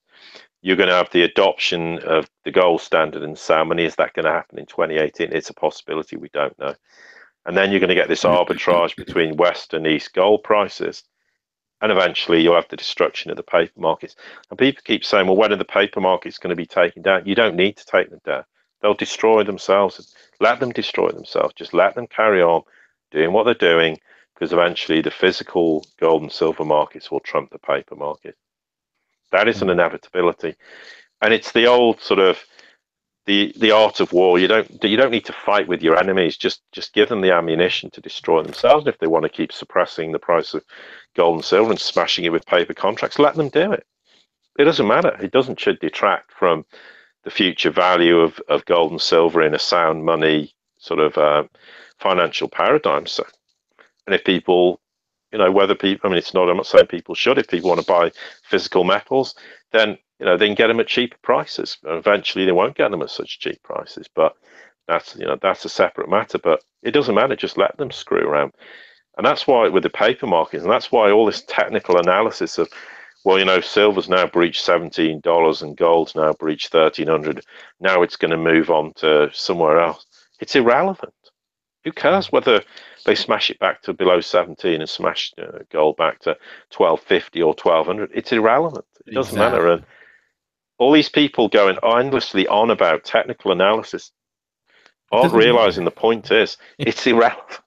You're going to have the adoption of the gold standard in sound money. Is that going to happen in 2018? It's a possibility. We don't know. And then you're going to get this arbitrage between West and East gold prices. And eventually you'll have the destruction of the paper markets. And people keep saying, well, when are the paper markets going to be taken down? You don't need to take them down. They'll destroy themselves. Let them destroy themselves. Just let them carry on doing what they're doing. because eventually the physical gold and silver markets will trump the paper market. That is an inevitability, and it's the old sort of the art of war. You don't need to fight with your enemies. Just give them the ammunition to destroy themselves. And if they want to keep suppressing the price of gold and silver and smashing it with paper contracts, let them do it. It doesn't matter. It doesn't should detract from the future value of gold and silver in a sound money sort of financial paradigm. So, and if people, whether people, I mean, I'm not saying people should. If people want to buy physical metals, then, they can get them at cheaper prices. Eventually, they won't get them at such cheap prices, but that's a separate matter. But it doesn't matter. Just let them screw around. And that's why with the paper markets, and that's why all this technical analysis of, well, silver's now breached $17 and gold's now breached 1,300. Now it's going to move on to somewhere else. It's irrelevant. Who cares whether they smash it back to below 17 and smash gold back to 1,250 or 1,200? It's irrelevant. It doesn't matter. And all these people going endlessly on about technical analysis aren't realizing the point is it's irrelevant.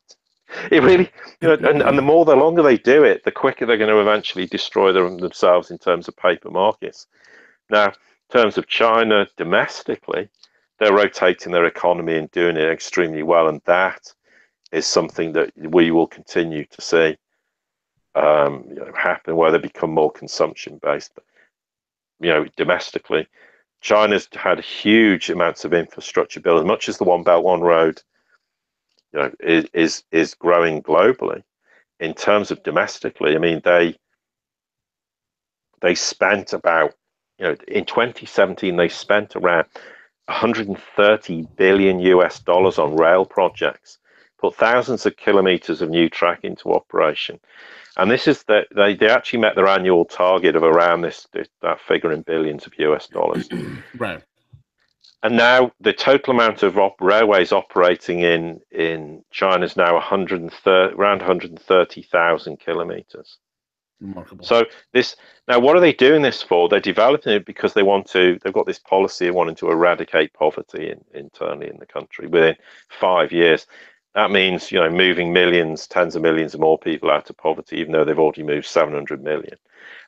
It really, and the longer they do it, the quicker they're going to eventually destroy themselves in terms of paper markets. Now, in terms of China domestically, they're rotating their economy and doing it extremely well, and that is something that we will continue to see happen, where they become more consumption based. Domestically, China's had huge amounts of infrastructure built, as much as the One Belt One Road is growing globally. In terms of domestically, I mean, they spent about, in 2017 they spent around 130 billion US dollars on rail projects, put thousands of kilometers of new track into operation, and this is that they actually met their annual target of around that figure in billions of US dollars. Right. And now the total amount of railways operating in China is now around 130,000 kilometers. Remarkable. So now, what are they doing this for? They're developing it because they've got this policy of wanting to eradicate poverty internally in the country within 5 years. That means, moving millions, tens of millions of more people out of poverty, even though they've already moved 700 million.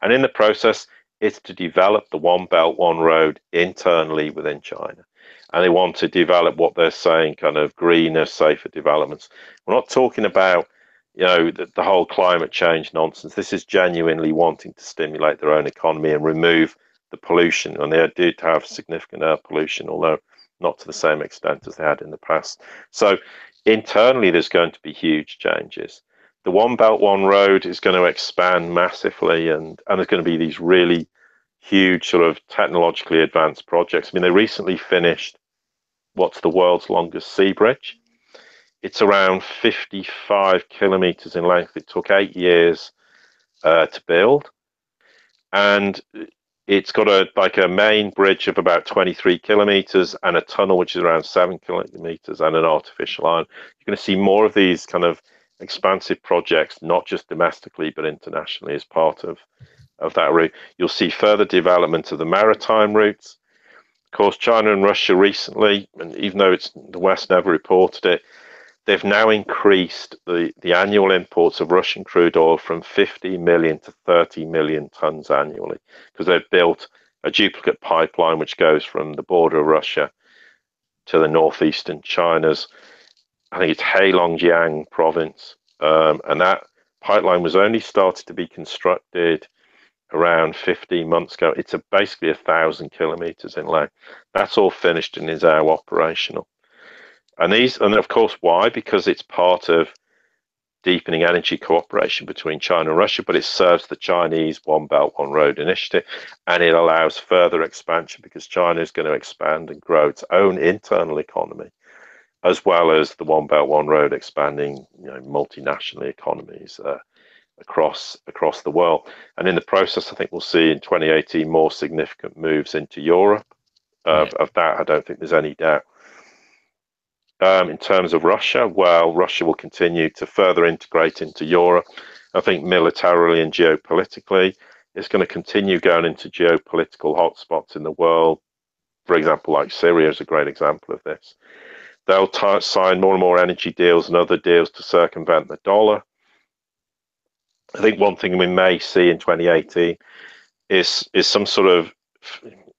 And in the process, it's to develop the One Belt, One Road internally within China. And they want to develop what they're saying kind of greener, safer developments. We're not talking about, the whole climate change nonsense. This is genuinely wanting to stimulate their own economy and remove the pollution. And they did have significant air pollution, although not to the same extent as they had in the past. So internally, there's going to be huge changes. The One Belt, One Road is going to expand massively, and there's going to be these really huge sort of technologically advanced projects. I mean, they recently finished what's the world's longest sea bridge. It's around 55 kilometers in length. It took 8 years to build, and it's got a main bridge of about 23 kilometers and a tunnel which is around 7 kilometers and an artificial island. You're going to see more of these kind of expansive projects, not just domestically but internationally, as part of that route. You'll see further development of the maritime routes. Of course, China and Russia recently, and even though the West never reported it, they've now increased the annual imports of Russian crude oil from 50 million to 30 million tons annually, because they've built a duplicate pipeline which goes from the border of Russia to the northeastern China's, I think it's Heilongjiang province, and that pipeline was only started to be constructed around 15 months ago. It's basically 1,000 kilometers in length. That's all finished and is now operational. And of course, why? Because it's part of deepening energy cooperation between China and Russia, but it serves the Chinese One Belt, One Road initiative, and it allows further expansion because China is going to expand and grow its own internal economy, as well as the One Belt, One Road expanding, multinational economies across the world. And in the process, I think we'll see in 2018 more significant moves into Europe. Of that, I don't think there's any doubt. In terms of Russia, well, Russia will continue to further integrate into Europe. I think militarily and geopolitically, it's going to continue going into geopolitical hotspots in the world. For example, like Syria is a great example of this. They'll sign more and more energy deals and other deals to circumvent the dollar. I think one thing we may see in 2018 is some sort of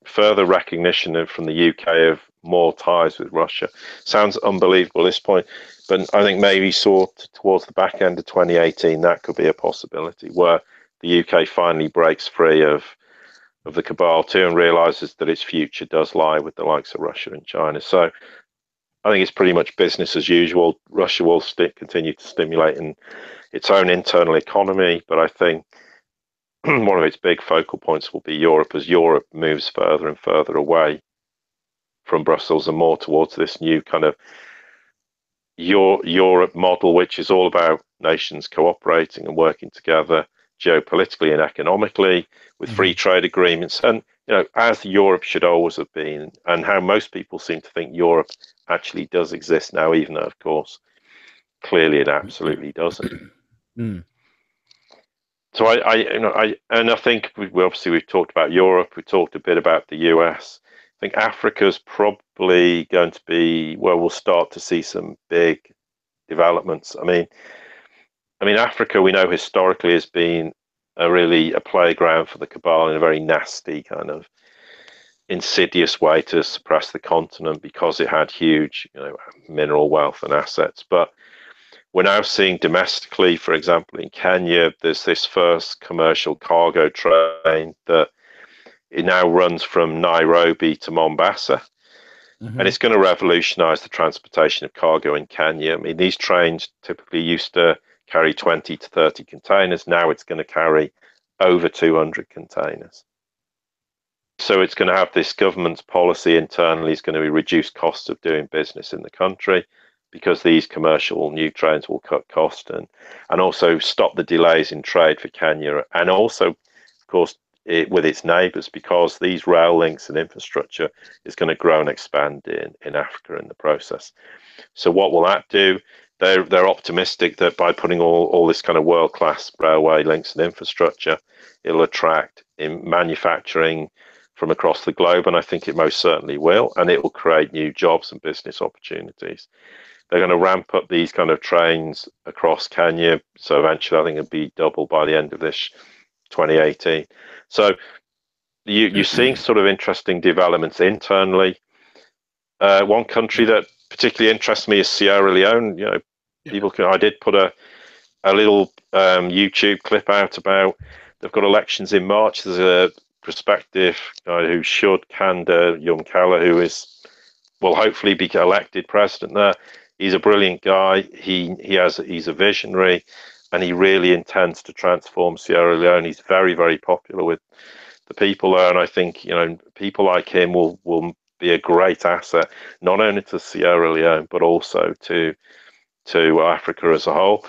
further recognition from the UK of more ties with Russia. Sounds unbelievable at this point, but I think maybe towards the back end of 2018 that could be a possibility where the UK finally breaks free of the cabal too and realizes that its future does lie with the likes of Russia and China. So I think it's pretty much business as usual. Russia will continue to stimulate its own internal economy, but I think one of its big focal points will be Europe as Europe moves further and further away from Brussels and more towards this new kind of Europe model, which is all about nations cooperating and working together geopolitically and economically with free trade agreements. And, as Europe should always have been, and how most people seem to think Europe actually does exist now, even though, of course, clearly it absolutely doesn't. So I think we've talked about Europe. We talked a bit about the US. I think Africa's probably going to be where we'll start to see some big developments. I mean, Africa we know historically has been a playground for the cabal in a very nasty kind of insidious way to suppress the continent because it had huge, mineral wealth and assets. But we're now seeing domestically, for example, in Kenya, there's this first commercial cargo train that it now runs from Nairobi to Mombasa. And it's going to revolutionize the transportation of cargo in Kenya. I mean, these trains typically used to carry 20 to 30 containers. Now it's going to carry over 200 containers. So it's going to have this government's policy internally is going to be reduced costs of doing business in the country because these commercial new trains will cut cost and also stop the delays in trade for Kenya. And also, of course, with its neighbours, because these rail links and infrastructure is going to grow and expand in Africa in the process. So what will that do? They're optimistic that by putting all this kind of world-class railway links and infrastructure, it'll attract in manufacturing from across the globe, and I think it most certainly will, and it will create new jobs and business opportunities. They're going to ramp up these kind of trains across Kenya, so eventually I think it'll be double by the end of this 2018. So you're seeing sort of interesting developments internally. One country that particularly interests me is Sierra Leone. I did put a little YouTube clip out about they've got elections in March. There's a prospective guy who should Kanda Yumkala, who will hopefully be elected president there. He's a brilliant guy. He's a visionary, and he really intends to transform Sierra Leone. He's very, very popular with the people there, and I think people like him will be a great asset not only to Sierra Leone but also to Africa as a whole.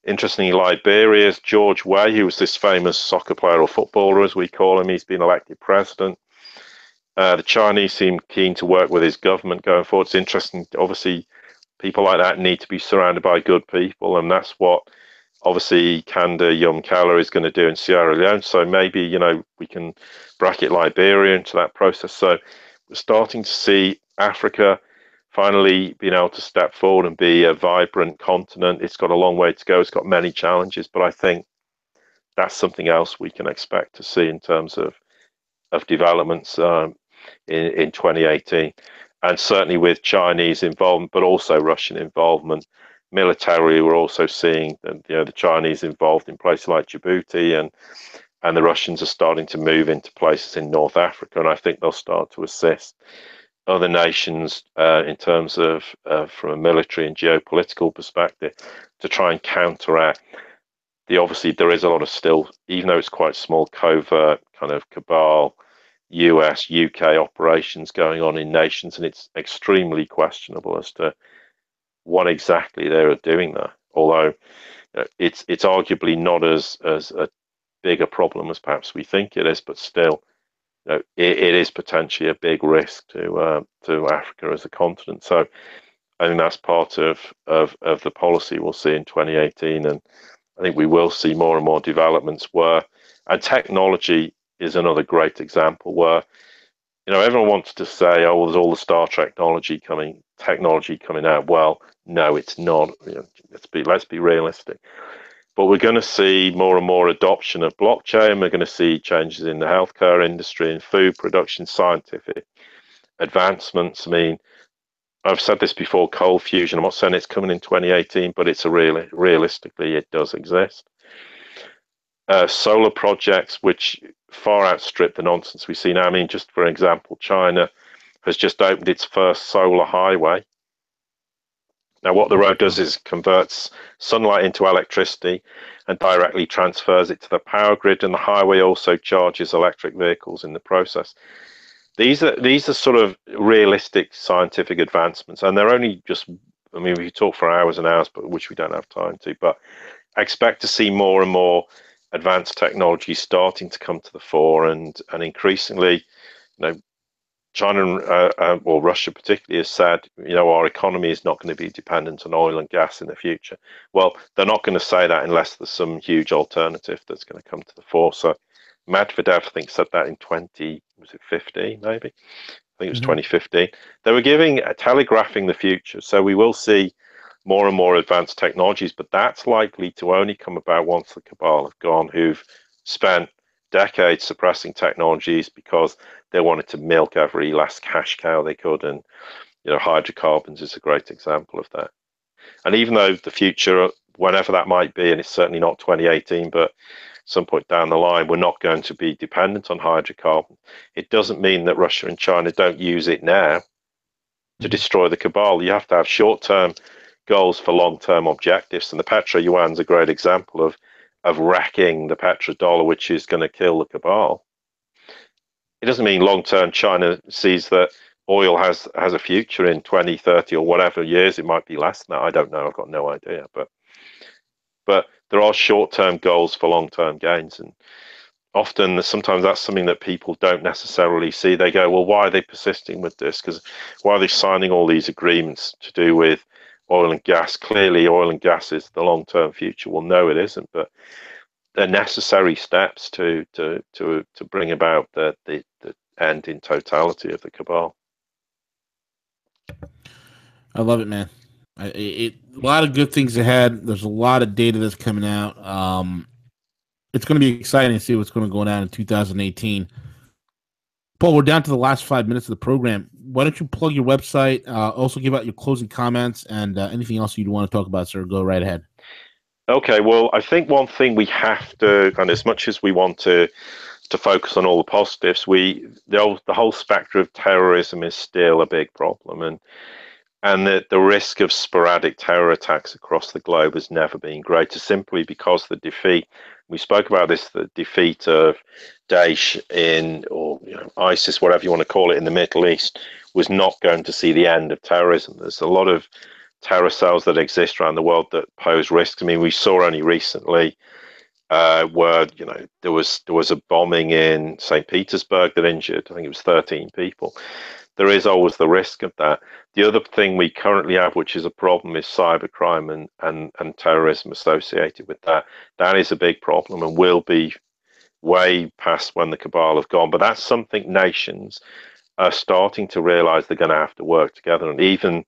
Interestingly, Liberia's George Weah, who was this famous soccer player or footballer, as we call him, he's been elected president. The Chinese seem keen to work with his government going forward. It's interesting. Obviously, people like that need to be surrounded by good people, and that's what obviously Kanda Yumkala is going to do in Sierra Leone. So maybe we can bracket Liberia into that process. So we're starting to see Africa finally being able to step forward and be a vibrant continent. It's got a long way to go. It's got many challenges, but I think that's something else we can expect to see in terms of developments in 2018. And certainly with Chinese involvement, but also Russian involvement. Militarily, we're also seeing the Chinese involved in places like Djibouti, and the Russians are starting to move into places in North Africa, and I think they'll start to assist other nations in terms of from a military and geopolitical perspective to try and counteract obviously there is a lot of still, even though it's quite small, covert kind of cabal US, UK operations going on in nations, and it's extremely questionable as to what exactly they're doing there. Although it's arguably not as a big a problem as perhaps we think it is, but still, it is potentially a big risk to Africa as a continent. So I think that's part of the policy we'll see in 2018, and I think we will see more and more developments and technology is another great example where everyone wants to say, oh, well, there's all the Star Trek technology coming out. Well, no, it's not. Let's be realistic. But we're going to see more and more adoption of blockchain. We're going to see changes in the healthcare industry and food production, scientific advancements. I mean, I've said this before, cold fusion. I'm not saying it's coming in 2018, but it's realistically, it does exist. Solar projects, which far outstrip the nonsense we see now. I mean, just for example, China has just opened its first solar highway. Now, what the road does is converts sunlight into electricity and directly transfers it to the power grid, and the highway also charges electric vehicles in the process. These are sort of realistic scientific advancements, and they're only just, I mean, we talk for hours and hours, but which we don't have time to, but I expect to see more and more advanced technology starting to come to the fore, and increasingly, China or Russia particularly has said, our economy is not going to be dependent on oil and gas in the future. Well, they're not going to say that unless there's some huge alternative that's going to come to the fore. So Medvedev, I think, said that in 2015, maybe? I think it was 2015. They were telegraphing the future. So we will see more and more advanced technologies, but that's likely to only come about once the cabal have gone, who've spent decades suppressing technologies because they wanted to milk every last cash cow they could. And, hydrocarbons is a great example of that. And even though the future, whenever that might be, and it's certainly not 2018, but some point down the line, we're not going to be dependent on hydrocarbon, it doesn't mean that Russia and China don't use it now to destroy the cabal. You have to have short-term goals for long-term objectives, and the petro-yuan's a great example of wrecking the petrodollar, which is going to kill the cabal. It doesn't mean long-term China sees that oil has a future in 20, 30 or whatever years. It might be less than that. I don't know. I've got no idea. But there are short-term goals for long-term gains, and often, sometimes that's something that people don't necessarily see. They go, well, why are they persisting with this? Because why are they signing all these agreements to do with oil and gas? Clearly, oil and gas is the long-term future. Well, no, it isn't. But they're necessary steps to bring about the end in totality of the cabal. I love it, man. A lot of good things ahead. There's a lot of data that's coming out. It's going to be exciting to see what's going to go down in 2018. Paul, we're down to the last 5 minutes of the program. Why don't you plug your website, also give out your closing comments, and anything else you'd want to talk about, sir? Go right ahead. Okay, well, I think one thing we have to, and as much as we want to focus on all the positives, the whole spectrum of terrorism is still a big problem, and the risk of sporadic terror attacks across the globe has never been greater, simply because the defeat, we spoke about this, the defeat of Daesh or ISIS, whatever you want to call it, in the Middle East, was not going to see the end of terrorism. There's a lot of terror cells that exist around the world that pose risks. I mean, we saw only recently where there was a bombing in St. Petersburg that injured, I think it was 13 people. There is always the risk of that. The other thing we currently have, which is a problem, is cybercrime and terrorism associated with that. That is a big problem and will be way past when the cabal have gone. But that's something nations are starting to realize they're going to have to work together. And even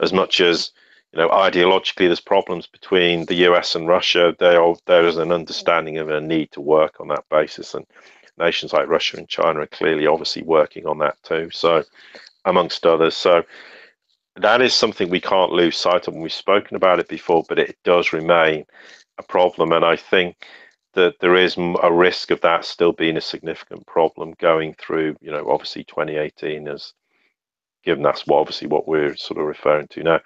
as much as ideologically there's problems between the US and Russia, there is an understanding of a need to work on that basis. And nations like Russia and China are clearly obviously working on that too, so amongst others. So that is something we can't lose sight of. We've spoken about it before, but it does remain a problem. And I think that there is a risk of that still being a significant problem going through, obviously 2018, as given that's obviously what we're sort of referring to now.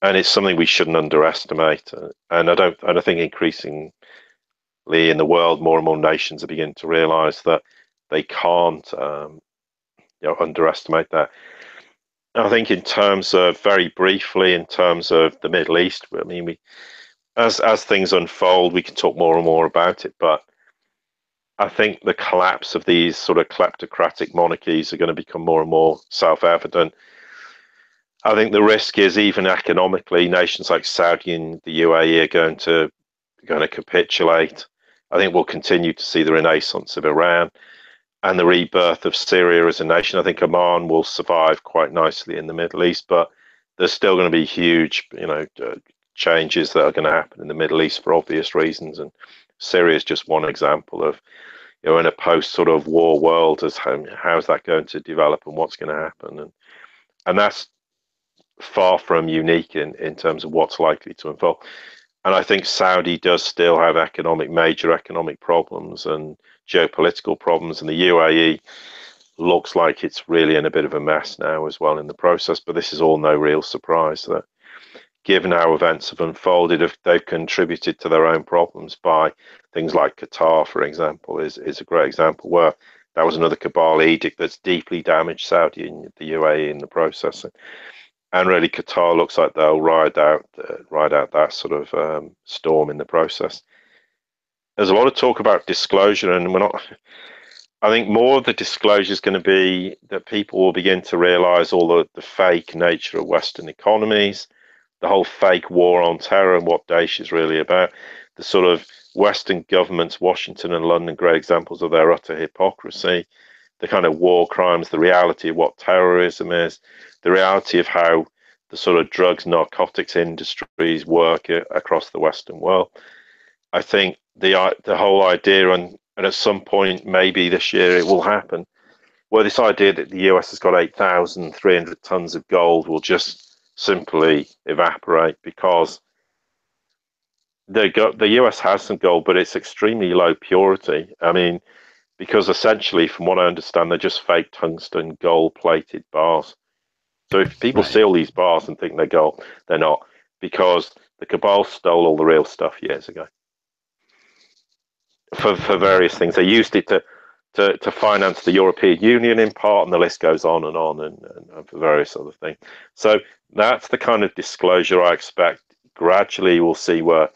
And it's something we shouldn't underestimate. And I think increasingly in the world, more and more nations are beginning to realize that they can't underestimate that. I think in terms of, very briefly, in terms of the Middle East, I mean, as things unfold, we can talk more and more about it, but I think the collapse of these sort of kleptocratic monarchies are going to become more and more self-evident. I think the risk is, even economically, nations like Saudi and the UAE are going to capitulate. I think we'll continue to see the renaissance of Iran and the rebirth of Syria as a nation. I think Oman will survive quite nicely in the Middle East, but there's still going to be huge, changes that are going to happen in the Middle East for obvious reasons. And Syria is just one example of, in a post sort of war world, as how's that going to develop and what's going to happen. And that's far from unique in terms of what's likely to unfold. And I think Saudi does still have major economic problems and geopolitical problems, and the UAE looks like it's really in a bit of a mess now as well in the process. But this is all no real surprise that, given how events have unfolded, if they've contributed to their own problems by things like Qatar, for example, is a great example where that was another cabal edict that's deeply damaged Saudi and the UAE in the process. And really, Qatar looks like they'll ride out that sort of storm in the process. There's a lot of talk about disclosure, and we're not. I think more of the disclosure is going to be that people will begin to realise all the fake nature of Western economies, the whole fake war on terror, and what Daesh is really about. The sort of Western governments, Washington and London, great examples of their utter hypocrisy. The kind of war crimes, the reality of what terrorism is, the reality of how the sort of drugs, narcotics industries work across the Western world. I think the whole idea, and at some point, maybe this year, it will happen, where this idea that the US has got 8,300 tons of gold will just simply evaporate, because the US has some gold, but it's extremely low purity. I mean, because essentially, from what I understand, they're just fake tungsten gold-plated bars. So if people see all these bars and think they're gold, they're not, because the cabal stole all the real stuff years ago for various things. They used it to finance the European Union in part, and the list goes on and for various other things. So that's the kind of disclosure I expect. Gradually, we'll see where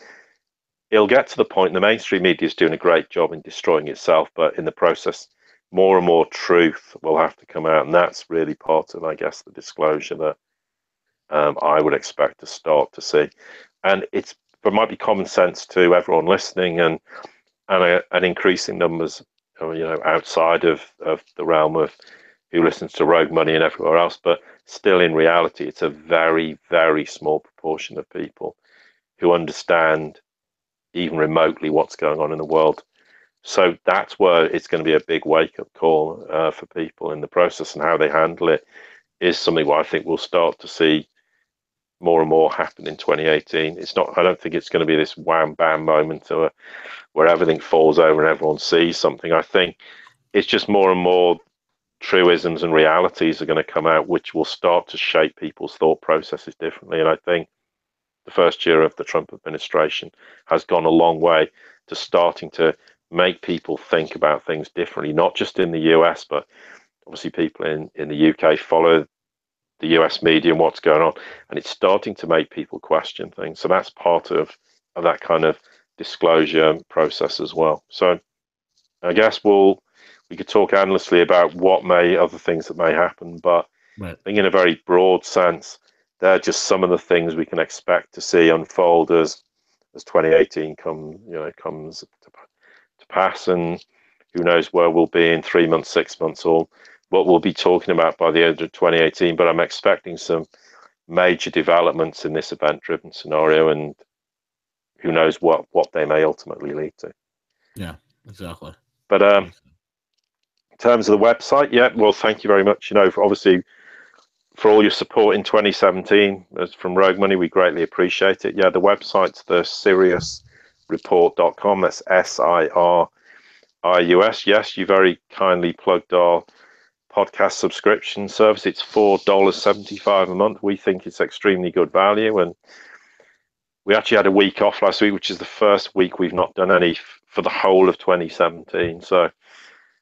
it'll get to the point. The mainstream media is doing a great job in destroying itself, but in the process, more and more truth will have to come out, and that's really part of, I guess, the disclosure that I would expect to start to see. And it might be common sense to everyone listening, and increasing numbers, outside of the realm of who listens to Rogue Money and everywhere else, but still, in reality, it's a very, very small proportion of people who understand even remotely what's going on in the world. So that's where it's going to be a big wake-up call for people in the process, and how they handle it is something what I think we'll start to see more and more happen in 2018. I don't think it's going to be this wham bam moment where everything falls over and everyone sees something. I think it's just more and more truisms and realities are going to come out, which will start to shape people's thought processes differently. And I think the first year of the Trump administration has gone a long way to starting to make people think about things differently, not just in the US, but obviously people in the UK follow the US media and what's going on, and it's starting to make people question things. So that's part of that kind of disclosure process as well. So I guess we could talk endlessly about other things that may happen, but I think in a very broad sense, they're just some of the things we can expect to see unfold as 2018 comes to pass, and who knows where we'll be in 3 months, 6 months, or what we'll be talking about by the end of 2018. But I'm expecting some major developments in this event-driven scenario, and who knows what they may ultimately lead to. Yeah, exactly. But in terms of the website, well, thank you very much. Obviously, for all your support in 2017 from Rogue Money, we greatly appreciate it. The website's the SiriusReport.com. That's SIRIUS. Yes, you very kindly plugged our podcast subscription service. It's $4.75 a month. We think it's extremely good value, and we actually had a week off last week, which is the first week we've not done any for the whole of 2017. So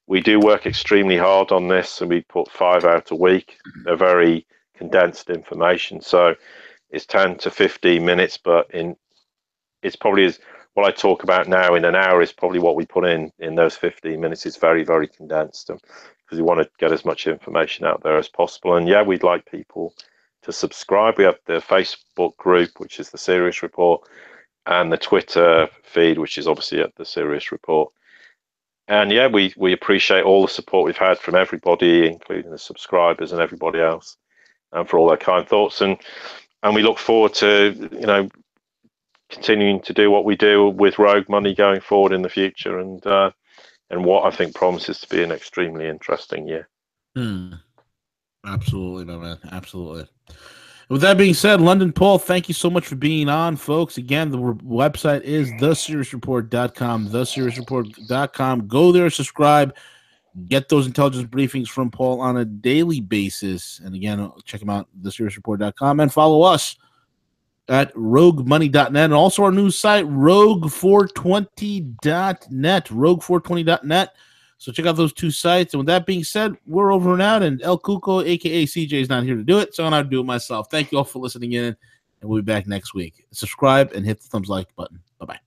we do work extremely hard on this, and we put 5 out a week. They're very condensed information, so it's 10 to 15 minutes, but it's probably what I talk about now in an hour is probably what we put in those 15 minutes. Is very, very condensed, because we want to get as much information out there as possible. And we'd like people to subscribe. We have the Facebook group, which is the Sirius Report, and the Twitter feed, which is obviously at the Sirius Report. And we appreciate all the support we've had from everybody, including the subscribers and everybody else, and for all their kind thoughts. And we look forward to continuing to do what we do with Rogue Money going forward in the future, and what I think promises to be an extremely interesting year. Absolutely, my man. Absolutely. With that being said, London Paul, thank you so much for being on, folks. Again, the website is thesiriusreport.com, thesiriusreport.com. Go there, subscribe, get those intelligence briefings from Paul on a daily basis. And again, check him out, thesiriusreport.com, and follow us at roguemoney.net, and also our news site, rogue420.net, rogue420.net. So check out those two sites. And with that being said, we're over and out, and El Cuco, a.k.a. CJ, is not here to do it, so I'm going to do it myself. Thank you all for listening in, and we'll be back next week. Subscribe and hit the thumbs like button. Bye-bye.